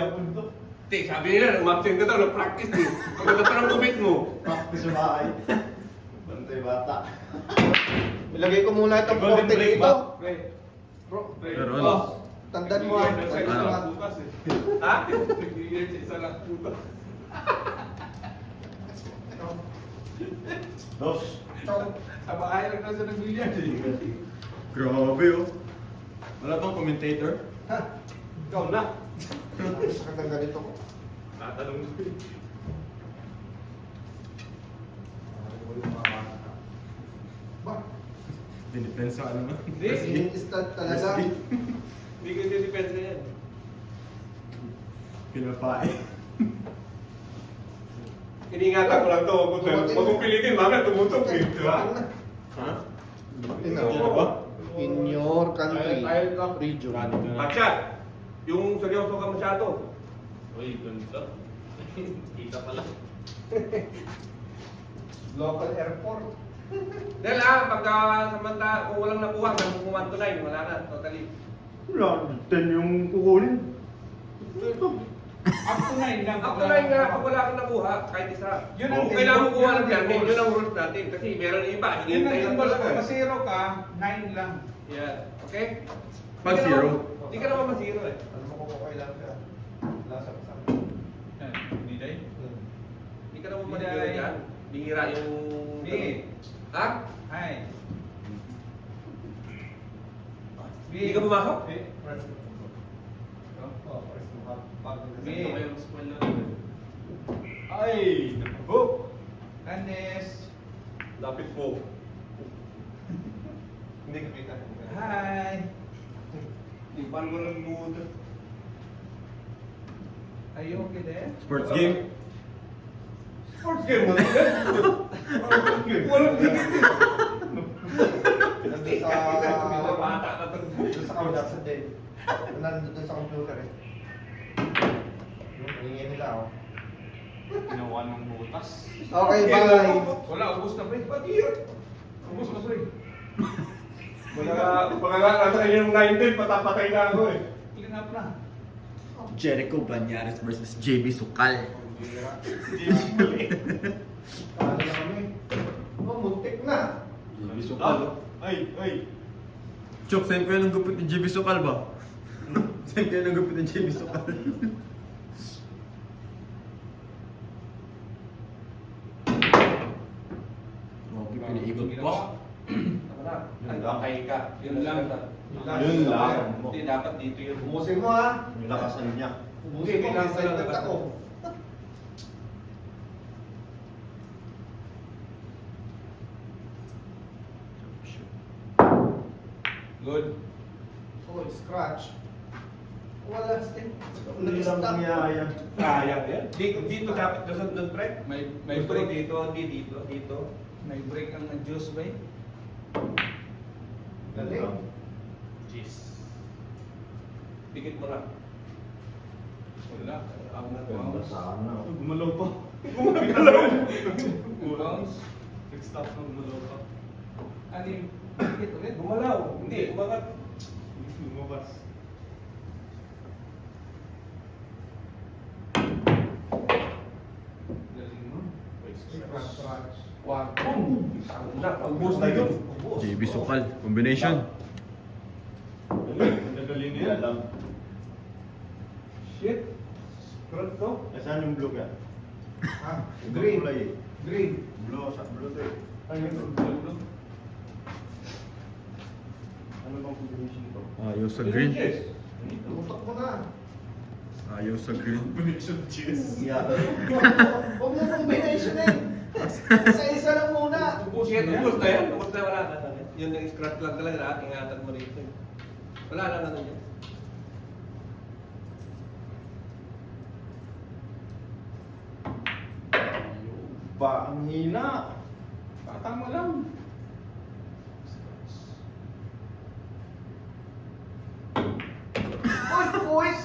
Yapon to. Hindi, sabi nila, umabsent ka daw, nag-practice eh. Pagkata pa ng gumit mo. Practice sa bahay. Bantay bata. Ilagay ko muna itong Golden porte break dito. ba? Bro, Meron. tandaan mo ah. Ha? Nag-year sa isa lang putas. Dos. Sa bahay lang daw siya nag-billiard eh. Grabe oh. Wala bang commentator? Ha? Ikaw na. Sakit ang ganito ko. Tatanong mo eh. Ba? Dinipensa ka naman. Hindi. Instant talaga. Hindi ko dinipensa yan. Pinapain. Iniingatan ko lang to, huwag mong pilitin, mamaya tumutok eh. Di ba? Ha? Tingnan mo. In your country, region. Patsyat, yung seryoso ka masyado. Uy, ganito. Kita pala. Local airport. Dahil pagka samanta, kung walang nakuha, kung 1 to 9, wala na, totally. Wala, 10 yung kukunin. Up to 9 lang. Ako na nga, pag wala kang nakuha, kahit isa. Yun ang Kung kailangan mo kuha ng yun ang planning, rules. yun ang rules natin. Kasi meron iba, Yun ang hinihintay lang impulse talaga. ko. Masiro ka, 9 lang. Yeah, okay? Pag zero. Hindi ka naman masiro eh. Alam mo kung okay lang siya. Lasa pa sa Hindi dahil. Hindi ka naman Hindi. masiro dyan. Bihira yung... Hindi. Ha? Hi. Hindi ka pumasok? press. Oh, press mo ha. Bi. Ay! Naku! Candice. Lapit mo. Hindi ka kita. Hi. Ipan mo lang butas. Are you okay there? Sports game. Sports game mo. Walang tigil. Nandun sa... Mga bata ka to. Nandun sa computer sa din. Nandun sa computer eh. Hingin nila ako. Ginawa ng butas. Okay, bye. Wala, ubus na pre. Ba't yun? Ubus na pre. Pagkakata kayo yung 9-10, patapatay na ako eh. Clean up na. Jericho Banyares versus JB Sukal. Kala na kami. Oh, muntik na. JB Ah! Sukal. Ay! Ay! Chok, saan kayo ng gupit ni JB Sukal ba? Saan kayo ng gupit ni JB Sukal? Okay, pinaikot pa. Ako na. Ay, bakay ka. Yun lang. Yun lang. Hindi, dapat dito yun. Ubusin mo ha. Yung lakasan niya. Ubusin mo. Kailangan Excited talaga. ako. Good. Oh, scratch. Wala stick. Hindi lang nangyayang. Sayang yan. Dito dapat dasod ng pre. May Gusto ko break. dito, hindi dito, dito. May break ang nag-juice ba eh? Galing. Jeez. Dikit mo lang. Wala. Ako na Ganda bounce. sana. Gumalaw pa. Bounce. Nag-stop na gumalaw pa. Ano yung dikit ulit? Gumalaw. Hindi, umangat. Lumabas. Galing mo. Scratch, scratch. Wag. Na, ubos na yun. Ubos. JB Sukal. Combination. Nagaling niya lang. Shit. Scratch to. Saan yung blue ka? Ah, Ibang green. kulay eh. Green. Blue sa blue to eh. Ano bang combination to? Ayaw sa green. Yes. Tutok mo na. Ayaw sa green. Combination cheese. Yeah. Huwag mo combination eh. Isa-isa lang muna. Ubos yan. Ubos na yan. Ubos na wala na. Yun yung scratch lang talaga. Lahat ingatan mo rito. Wala na na yan. Ba, ang hina. Tatama lang. Uy, boys!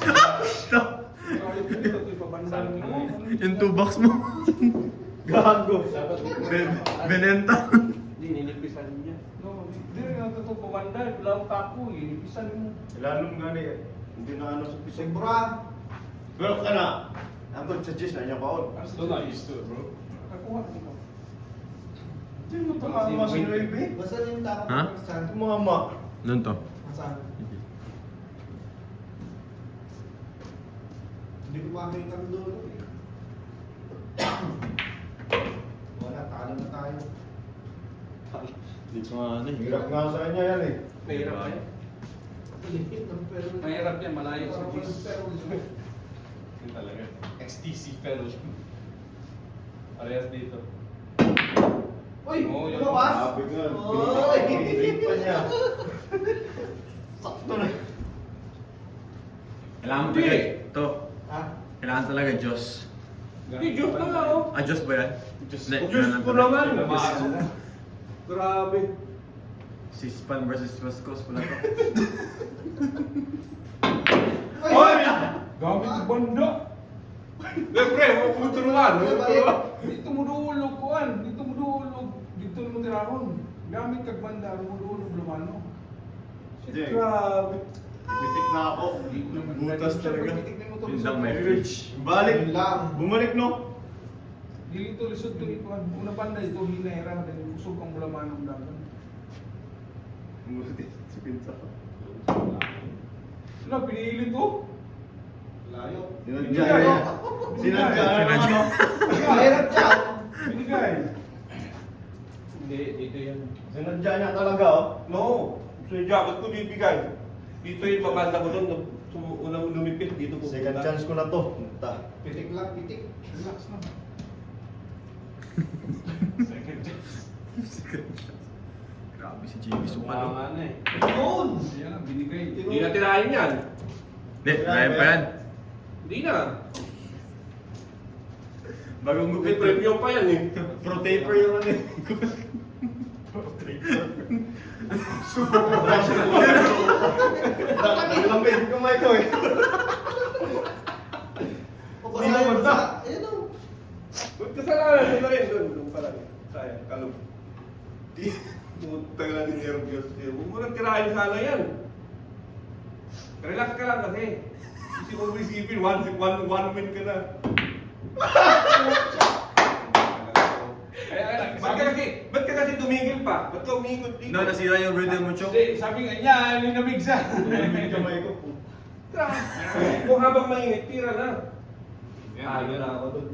Yung 2 box mo. Gago. Benenta. Hindi, nilipisan niya. No, hindi rin natuto pumanda. Wala akong tapo. Inipisan mo. Lalong gani eh. Hindi na ano sa pisig. Sobra. Pero ka na. Ang sa Jis na niya paon. Still not used to it, bro. Nakakuha ko ito. Hindi mo tumama si Nuebe. Basta yung takot Ha? ng saan. Tumama. Nun to. Saan? Hindi ko makakita ng dulo eh. Wala, talo na tayo. Hindi ko nga ano eh. Hirap nga sa kanya yan eh. Mahirap na yan. Lipit ng pero. Mahirap yan, malayo sa Parang G's. pero. Yun talaga. XTC fellow. Parehas dito. Uy! Oo, yun. Lumabas! Sabi nga. Uy! Pinipig pa niya. Sakto na. Kailangan mo Hindi. talaga. To. Ha? Kailangan talaga Diyos. Hindi, Diyos na nga oh. Ah, Diyos ba yan? Diyos Hindi, Diyos kailangan ko talaga. naman. Grabe. Si Span versus West Coast pala to. Hoy! Gamit yung banda. Siyempre, huwag mo turuan. Dito mo duulog kuan. Dito mo duulog. Dito mo tirahon. Gamit kag banda. Mo duulog lumano. Hindi. Grabe. Bitik na ako. Butas talaga. Yun lang may Rich. Balik. Yun lang. Bumalik no? Dito lisod to ikuan. Una banda ito hinera. Dahil kusog ang bulamanong dagan. Bumalik. Si Pinsa. Sila pinili to. Layo. Sinadya niya. Sinadya na ng ano. Mahirap siya. Binigay. Hindi, dito yan. Sinadya niya talaga oh. No. So yung jacket ko bibigay. Dito yung babanda ko doon. Unang lumipit dito po. Second chance ko na to. Punta. Pitik lang, pitik. Relax na. Second chance. Grabe si JB Sukal. Mga na eh. Yun! Yan ang binigay. Hindi na tirahin yan. Hindi, kaya pa yan. Hindi na. Bagong May gupit premium pa yan eh. Pro taper yung ano eh. Super professional. Nakakilapit ko may ito eh. Papasahin mo sa... Ayun o. Ba't kasalanan nila rin doon? Doon pala. Sayang, kalog. Di. Putang na ni Nervios. Huwag mo nang tirahin sana yan. Relax ka lang kasi. Kasi mo isipin, one win ka na. Ba't ka kasi tumigil pa? Ba't ka umikot dito? No, nasira yung rhythm mo, Chok. Hindi, sabi nga niya, linamig siya. Yung kamay ko. Kung habang mainit, tira na. Ayaw na ako doon.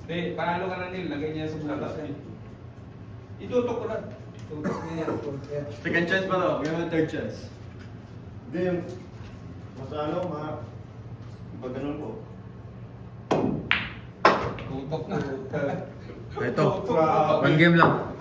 Hindi, panalo ka na nil, lagay niya sa bukas. Itutok ko na. Tutok niya yan. Second chance pa to. We have a third chance. Hindi yung... Mas ano, pag ganun ko. Tutok na. Ito. One game lang.